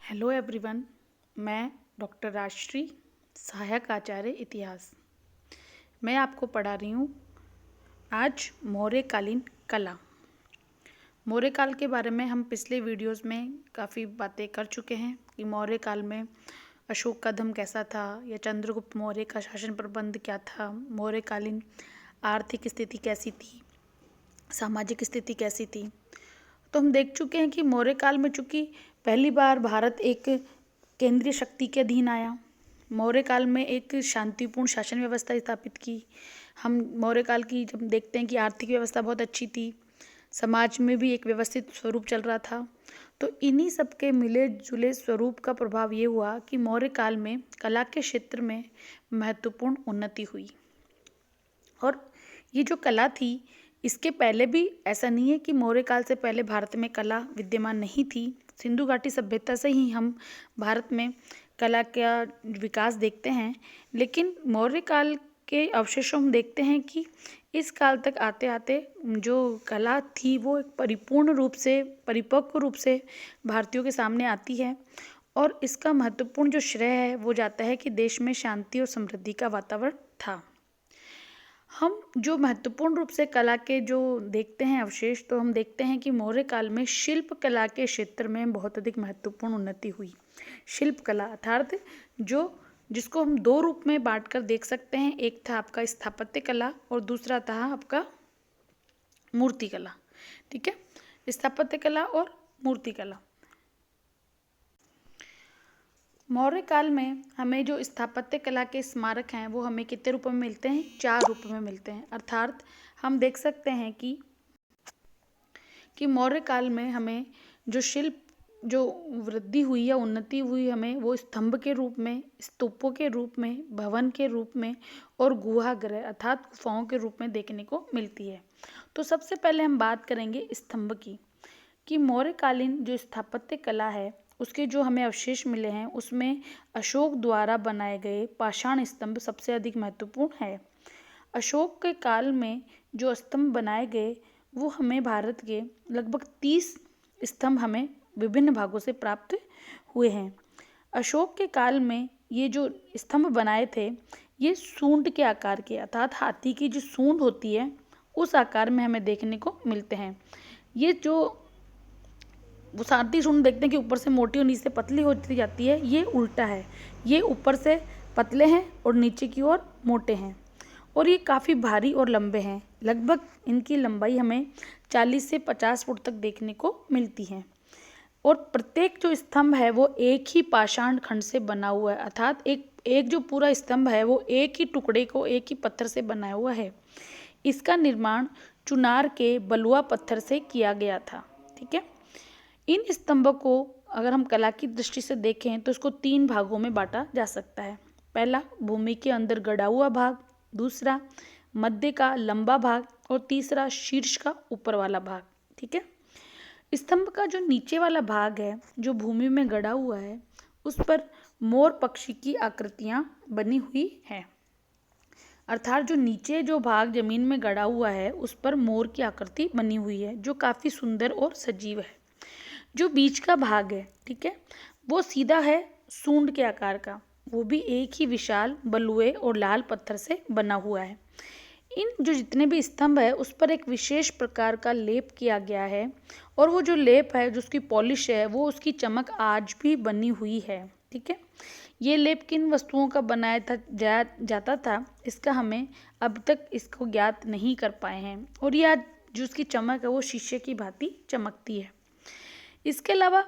Hello everyone. मैं doctor Rajshree, सहायक आचार्य इतिहास। मैं आपको पढ़ा रही हूँ आज मौर्यकालीन कला। मौर्य काल के बारे में हम पिछले वीडियोस में काफ़ी बातें कर चुके हैं कि मौर्य काल में अशोक का धर्म कैसा था या चंद्रगुप्त मौर्य का शासन प्रबंध क्या था, मौर्यकालीन आर्थिक स्थिति कैसी थी, सामाजिक स्थिति कैसी थी। तो हम देख चुके हैं कि मौर्य काल में चूंकि पहली बार भारत एक केंद्रीय शक्ति के अधीन आया, मौर्य काल में एक शांतिपूर्ण शासन व्यवस्था स्थापित की। हम मौर्य काल की जब देखते हैं कि आर्थिक व्यवस्था बहुत अच्छी थी, समाज में भी एक व्यवस्थित स्वरूप चल रहा था। तो इन्हीं सब के मिले जुले स्वरूप का प्रभाव ये हुआ कि मौर्य काल में कला के क्षेत्र में महत्वपूर्ण उन्नति हुई। और ये जो कला थी, इसके पहले भी ऐसा नहीं है कि मौर्य काल से पहले भारत में कला विद्यमान नहीं थी। सिंधु घाटी सभ्यता से ही हम भारत में कला का विकास देखते हैं, लेकिन मौर्य काल के अवशेषों हम देखते हैं कि इस काल तक आते आते जो कला थी वो एक परिपूर्ण रूप से, परिपक्व रूप से भारतीयों के सामने आती है। और इसका महत्वपूर्ण जो श्रेय है वो जाता है कि देश में शांति और समृद्धि का वातावरण था। हम जो महत्वपूर्ण रूप से कला के जो देखते हैं अवशेष, तो हम देखते हैं कि मौर्य काल में शिल्प कला के क्षेत्र में बहुत अधिक महत्वपूर्ण उन्नति हुई। शिल्प कला अर्थात जिसको हम दो रूप में बांट कर देख सकते हैं, एक था आपका स्थापत्य कला और दूसरा था आपका मूर्ति कला। ठीक है, स्थापत्य कला और मूर्ति कला। मौर्य काल में हमें जो स्थापत्य कला के स्मारक हैं वो हमें कितने रूपों में मिलते हैं? 4 रूपों में मिलते हैं। अर्थात हम देख सकते हैं कि मौर्य काल में हमें जो शिल्प जो वृद्धि हुई या उन्नति हुई, हमें वो स्तंभ के रूप में, स्तूपों के रूप में, भवन के रूप में और गुहागृह अर्थात गुफाओं के रूप में देखने को मिलती है। तो सबसे पहले हम बात करेंगे स्तंभ की, कि मौर्यकालीन जो स्थापत्य कला है उसके जो हमें अवशेष मिले हैं उसमें अशोक द्वारा बनाए गए पाषाण स्तंभ सबसे अधिक महत्वपूर्ण है। अशोक के काल में जो स्तंभ बनाए गए वो हमें भारत के लगभग 30 स्तंभ हमें विभिन्न भागों से प्राप्त हुए हैं। अशोक के काल में ये जो स्तंभ बनाए थे ये सूंड के आकार के, अर्थात हाथी की जो सूंड होती है उस आकार में हमें देखने को मिलते हैं। ये जो वो सारथी सूंड देखते हैं कि ऊपर से मोटी और नीचे से पतली होती जाती है, ये उल्टा है। ये ऊपर से पतले हैं और नीचे की ओर मोटे हैं और ये काफ़ी भारी और लंबे हैं। लगभग इनकी लंबाई हमें 40 से 50 फुट तक देखने को मिलती है। और प्रत्येक जो स्तंभ है वो एक ही पाषाण खंड से बना हुआ है, अर्थात एक जो पूरा स्तंभ है वो एक ही टुकड़े को, एक ही पत्थर से बनाया हुआ है। इसका निर्माण चुनार के बलुआ पत्थर से किया गया था। ठीक है, इन स्तंभों को अगर हम कला की दृष्टि से देखें तो इसको 3 भागों में बांटा जा सकता है। पहला भूमि के अंदर गड़ा हुआ भाग, दूसरा मध्य का लंबा भाग और तीसरा शीर्ष का ऊपर वाला भाग। ठीक है, स्तंभ का जो नीचे वाला भाग है जो भूमि में गड़ा हुआ है उस पर मोर पक्षी की आकृतियां बनी हुई हैं। अर्थात जो नीचे जो भाग जमीन में गड़ा हुआ है उस पर मोर की आकृति बनी हुई है जो काफ़ी सुंदर और सजीव है। जो बीच का भाग है, ठीक है, वो सीधा है सूंड के आकार का, वो भी एक ही विशाल बलुए और लाल पत्थर से बना हुआ है। इन जो जितने भी स्तंभ है उस पर एक विशेष प्रकार का लेप किया गया है और वो जो लेप है, जो उसकी पॉलिश है, वो उसकी चमक आज भी बनी हुई है। ठीक है, ये लेप किन वस्तुओं का बनाया जाता था इसका हमें अब तक इसको ज्ञात नहीं कर पाए हैं और ये आज जो उसकी चमक है वो शीशे की भांति चमकती है। इसके अलावा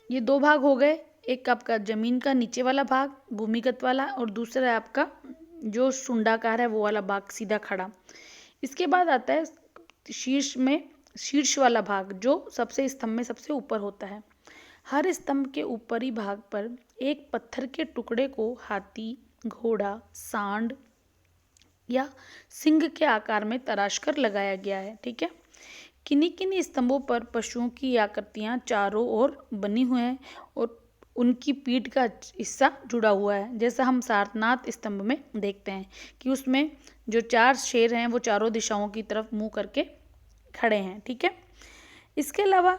ये 2 भाग हो गए, एक आपका जमीन का नीचे वाला भाग भूमिगत वाला और दूसरा है आपका जो शुंडाकार है वो वाला भाग सीधा खड़ा। इसके बाद आता है शीर्ष वाला भाग जो सबसे स्तंभ में सबसे ऊपर होता है। हर स्तंभ के ऊपरी भाग पर एक पत्थर के टुकड़े को हाथी, घोड़ा, सांड या सिंह के आकार में तराश कर लगाया गया है। ठीक है, किन्हीं किन्हीं स्तंभों पर पशुओं की आकृतियां चारों ओर बनी हुई हैं और उनकी पीठ का हिस्सा जुड़ा हुआ है। जैसा हम सारनाथ स्तंभ में देखते हैं कि उसमें जो 4 शेर हैं वो चारों दिशाओं की तरफ मुंह करके खड़े हैं। ठीक है, इसके अलावा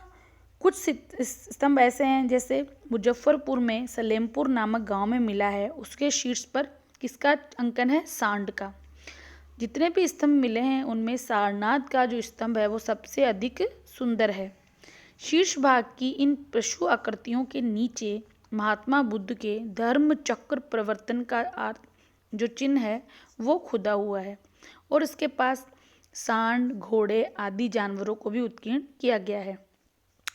कुछ स्तंभ ऐसे हैं, जैसे मुजफ्फरपुर में सलेमपुर नामक गांव में मिला है, उसके शीर्ष पर किसका अंकन है? सांड का। जितने भी स्तंभ मिले हैं उनमें सारनाथ का जो स्तंभ है वो सबसे अधिक सुंदर है। शीर्ष भाग की इन पशु आकृतियों के नीचे महात्मा बुद्ध के धर्म चक्र प्रवर्तन का जो चिन्ह है वो खुदा हुआ है, और इसके पास सांड, घोड़े आदि जानवरों को भी उत्कीर्ण किया गया है,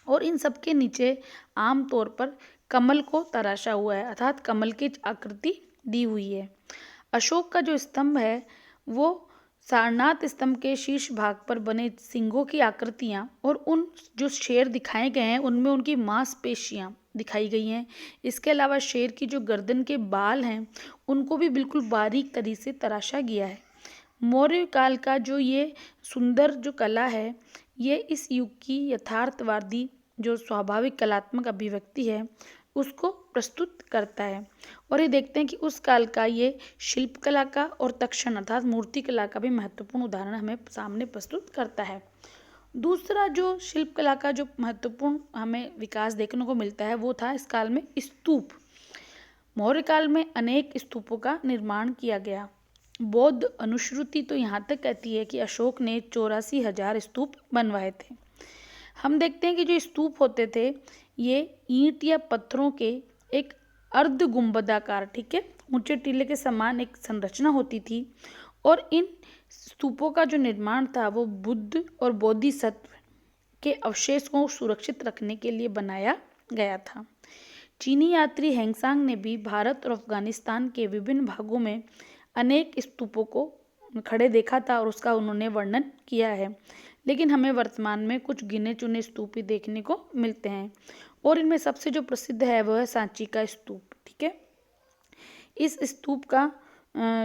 और इन सब के नीचे आमतौर पर कमल को तराशा हुआ है, अर्थात कमल की आकृति दी हुई है। अशोक का जो स्तंभ है वो सारनाथ स्तंभ के शीर्ष भाग पर बने सिंगों की आकृतियां और उन जो शेर दिखाए गए हैं उनमें उनकी मांसपेशियां दिखाई गई हैं। इसके अलावा शेर की जो गर्दन के बाल हैं उनको भी बिल्कुल बारीक तरीके से तराशा गया है। मौर्य काल का जो ये सुंदर जो कला है ये इस युग की यथार्थवादी जो स्वाभाविक कलात्मक अभिव्यक्ति है उसको प्रस्तुत करता है। और ये देखते हैं कि उस काल का ये शिल्पकला का और तक्षण अर्थात मूर्ति कला का भी महत्वपूर्ण उदाहरण हमें सामने प्रस्तुत करता है। दूसरा जो शिल्पकला का जो महत्वपूर्ण हमें विकास देखने को मिलता है वो था इस काल में स्तूप। मौर्य काल में अनेक स्तूपों का निर्माण किया गया। बौद्ध अनुश्रुति तो यहाँ तक कहती है कि अशोक ने 84,000 स्तूप बनवाए थे। हम देखते हैं कि जो स्तूप होते थे ये ईंट या पत्थरों के एक अर्ध गुंबदाकार, ठीक है, ऊंचे टीले के समान एक संरचना होती थी, और इन स्तूपों का जो निर्माण था वो बुद्ध और बोधिसत्व के अवशेष को सुरक्षित रखने के लिए बनाया गया था। चीनी यात्री हेंगसांग ने भी भारत और अफगानिस्तान के विभिन्न भागों में अनेक स्तूपों को खड़े देखा था और उसका उन्होंने वर्णन किया है, लेकिन हमें वर्तमान में कुछ गिने चुने स्तूप ही देखने को मिलते हैं, और इनमें सबसे जो प्रसिद्ध है वह है सांची का स्तूप। ठीक है, इस स्तूप का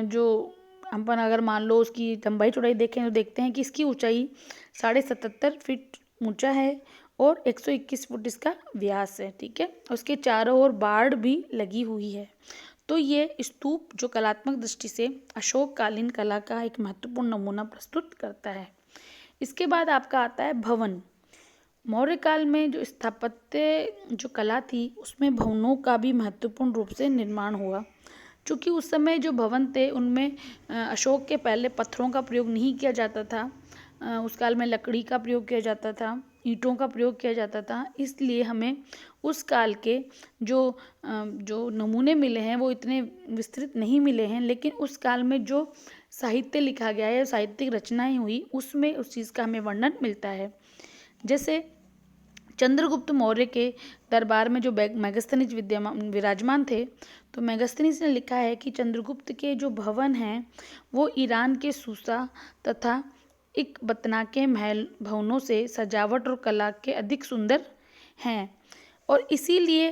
जो अपन अगर मान लो उसकी लंबाई चौड़ाई देखें तो देखते हैं कि इसकी ऊंचाई 77.5 फीट ऊंचा है और 121 फुट इसका व्यास है। ठीक है, उसके चारों ओर बाड़ भी लगी हुई है। तो ये स्तूप जो कलात्मक दृष्टि से अशोककालीन कला का एक महत्वपूर्ण नमूना प्रस्तुत करता है। इसके बाद आपका आता है भवन। मौर्य काल में जो स्थापत्य जो कला थी उसमें भवनों का भी महत्वपूर्ण रूप से निर्माण हुआ। चूँकि उस समय जो भवन थे उनमें अशोक के पहले पत्थरों का प्रयोग नहीं किया जाता था, उस काल में लकड़ी का प्रयोग किया जाता था, ईंटों का प्रयोग किया जाता था, इसलिए हमें उस काल के जो नमूने मिले हैं वो इतने विस्तृत नहीं मिले हैं, लेकिन उस काल में जो साहित्य लिखा गया है, साहित्यिक रचनाएं हुई, उसमें उस चीज़ का हमें वर्णन मिलता है। जैसे चंद्रगुप्त मौर्य के दरबार में जो मेगास्थनीज विराजमान थे, तो मेगास्थनीज ने लिखा है कि चंद्रगुप्त के जो भवन हैं वो ईरान के सूसा तथा एक बतना के महल भवनों से सजावट और कला के अधिक सुंदर हैं, और इसीलिए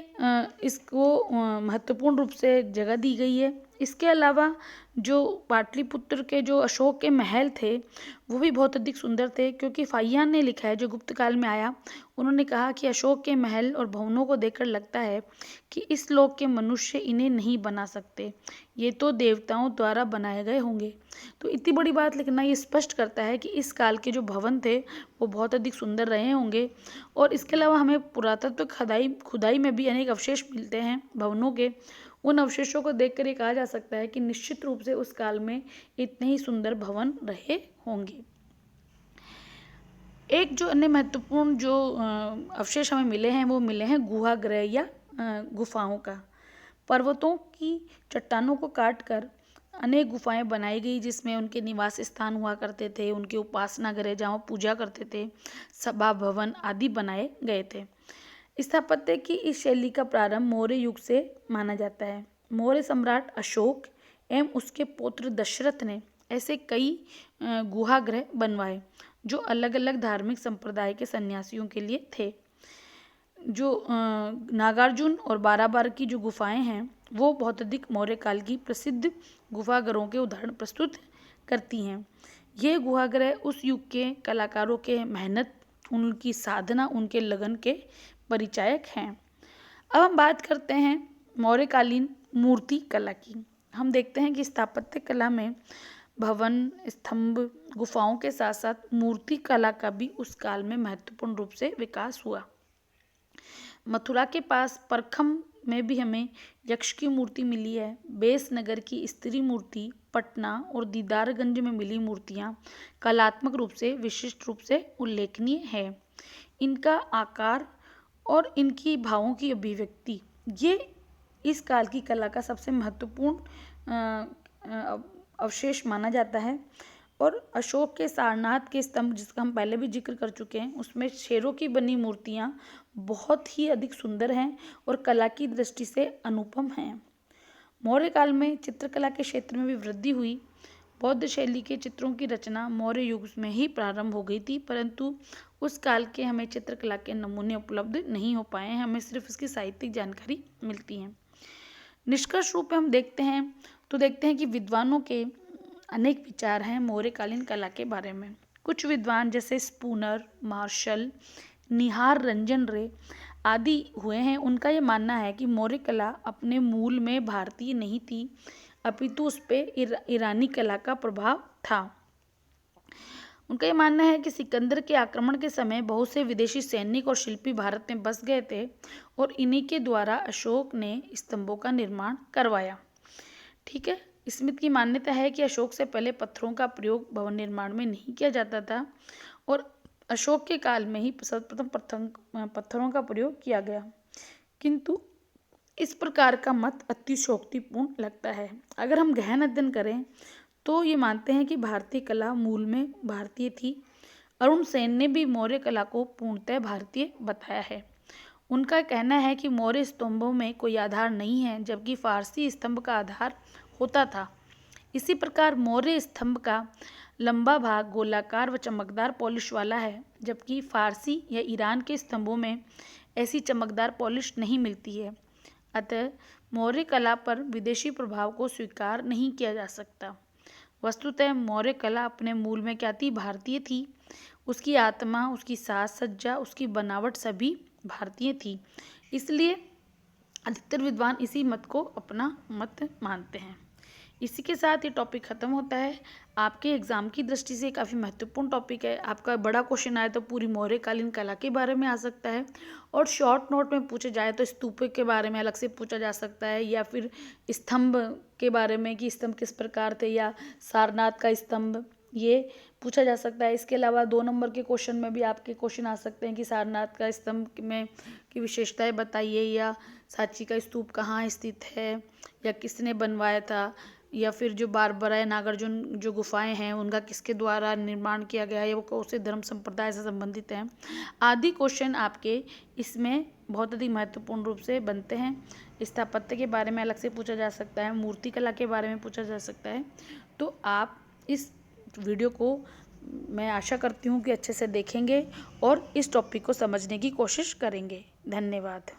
इसको महत्वपूर्ण रूप से जगह दी गई है। इसके अलावा जो पाटलिपुत्र के जो अशोक के महल थे वो भी बहुत अधिक सुंदर थे, क्योंकि फाहियान ने लिखा है जो गुप्त काल में आया, उन्होंने कहा कि अशोक के महल और भवनों को देखकर लगता है कि इस लोक के मनुष्य इन्हें नहीं बना सकते, ये तो देवताओं द्वारा बनाए गए होंगे। तो इतनी बड़ी बात लिखना ये स्पष्ट करता है कि इस काल के जो भवन थे वो बहुत अधिक सुंदर रहे होंगे। और इसके अलावा हमें पुरातत्व खुदाई में भी अनेक अवशेष मिलते हैं भवनों के। उन अवशेषों को देखकर ये कहा जा सकता है कि निश्चित रूप से उस काल में इतने ही सुंदर भवन रहे होंगे। एक जो अन्य महत्वपूर्ण जो अवशेष हमें मिले हैं वो मिले हैं गुहागृह या गुफाओं का। पर्वतों की चट्टानों को काटकर अनेक गुफाएं बनाई गई, जिसमें उनके निवास स्थान हुआ करते थे, उनके उपासना गृह जहाँ पूजा करते थे, सभा भवन आदि बनाए गए थे। स्थापत्य की इस शैली का प्रारंभ मौर्य युग से माना जाता है। मौर्य सम्राट अशोक एवं उसके पुत्र दशरथ ने ऐसे कई गुहागृह बनवाए जो अलग अलग धार्मिक संप्रदाय के सन्यासियों के लिए थे। जो नागार्जुन और बाराबार की जो गुफाएं हैं वो बहुत अधिक मौर्य काल की प्रसिद्ध गुफागृहों के उदाहरण प्रस्तुत करती हैं। ये गुहागृह उस युग के कलाकारों के मेहनत, उनकी साधना, उनके लगन के परिचायक हैं। अब हम बात करते हैं मौर्यकालीन मूर्ति कला की। हम देखते हैं कि स्थापत्य कला में भवन, स्तंभ, गुफाओं के साथ साथ मूर्ति कला का भी उस काल में महत्वपूर्ण रूप से विकास हुआ। मथुरा के पास परखम में भी हमें यक्ष की मूर्ति मिली है। बेस नगर की स्त्री मूर्ति, पटना और दीदारगंज में मिली मूर्तियाँ कलात्मक रूप से विशिष्ट रूप से उल्लेखनीय है। इनका आकार और इनकी भावों की अभिव्यक्ति ये इस काल की कला का सबसे महत्वपूर्ण अवशेष माना जाता है। और अशोक के सारनाथ के स्तंभ, जिसका हम पहले भी जिक्र कर चुके हैं, उसमें शेरों की बनी मूर्तियाँ बहुत ही अधिक सुंदर हैं और कला की दृष्टि से अनुपम हैं। मौर्य काल में चित्रकला के क्षेत्र में भी वृद्धि हुई। बौद्ध शैली के चित्रों की रचना मौर्य युग में ही प्रारंभ हो गई थी, परंतु उस काल के हमें चित्रकला के नमूने उपलब्ध नहीं हो पाए हैं, हमें सिर्फ इसकी साहित्यिक जानकारी मिलती है। निष्कर्ष रूप में हम देखते हैं कि विद्वानों के अनेक विचार हैं मौर्यकालीन कला के बारे में। कुछ विद्वान जैसे स्पूनर, मार्शल, निहार रंजन रे आदि हुए हैं, उनका ये मानना है कि मौर्य कला अपने मूल में भारतीय नहीं थी, अपितु उस पर ईरानी कला का प्रभाव था। उनका ये मानना है कि सिकंदर के आक्रमण के समय बहुत से विदेशी सैनिक और शिल्पी भारत में बस गए थे और इन्हीं के द्वारा अशोक ने स्तंभों का निर्माण करवाया। ठीक है। स्मिथ की मान्यता है कि अशोक से पहले पत्थरों का प्रयोग भवन निर्माण में नहीं किया जाता था और अशोक के काल में ही सर्वप्रथम पत्थरों का प्रयोग किया गया, किंतु इस प्रकार का मत अतिशयोक्तिपूर्ण लगता है। अगर हम गहन अध्ययन करें तो ये मानते हैं कि भारतीय कला मूल में भारतीय थी। अरुण सेन ने भी मौर्य कला को पूर्णतः भारतीय बताया है। उनका कहना है कि मौर्य स्तंभों में कोई आधार नहीं है, जबकि फारसी स्तंभ का आधार होता था। इसी प्रकार मौर्य स्तंभ का लंबा भाग गोलाकार व चमकदार पॉलिश वाला है, जबकि फारसी या ईरान के स्तंभों में ऐसी चमकदार पॉलिश नहीं मिलती है। अतः मौर्य कला पर विदेशी प्रभाव को स्वीकार नहीं किया जा सकता। वस्तुतः मौर्य कला अपने मूल में क्या थी? भारतीय थी। उसकी आत्मा, उसकी साज सज्जा, उसकी बनावट सभी भारतीय थी। इसलिए अधिकतर विद्वान इसी मत को अपना मत मानते हैं। इसी के साथ ये टॉपिक ख़त्म होता है। आपके एग्ज़ाम की दृष्टि से काफ़ी महत्वपूर्ण टॉपिक है। आपका बड़ा क्वेश्चन आए तो पूरी मौर्यकालीन कला के बारे में आ सकता है, और शॉर्ट नोट में पूछे जाए तो स्तूप के बारे में अलग से पूछा जा सकता है, या फिर स्तंभ के बारे में कि स्तंभ किस प्रकार थे, या सारनाथ का स्तंभ, ये पूछा जा सकता है। इसके अलावा 2 नंबर के क्वेश्चन में भी आपके क्वेश्चन आ सकते हैं कि सारनाथ का स्तंभ में की विशेषताएं बताइए, या सांची का स्तूप कहाँ स्थित है, या किसने बनवाया था, या फिर जो बारबरा या नागार्जुन जो गुफाएं हैं उनका किसके द्वारा निर्माण किया गया है, वो कौन से धर्म संप्रदाय से संबंधित हैं, आदि क्वेश्चन आपके इसमें बहुत अधिक महत्वपूर्ण रूप से बनते हैं। स्थापत्य के बारे में अलग से पूछा जा सकता है, मूर्ति कला के बारे में पूछा जा सकता है। तो आप इस वीडियो को मैं आशा करती हूँ कि अच्छे से देखेंगे और इस टॉपिक को समझने की कोशिश करेंगे। धन्यवाद।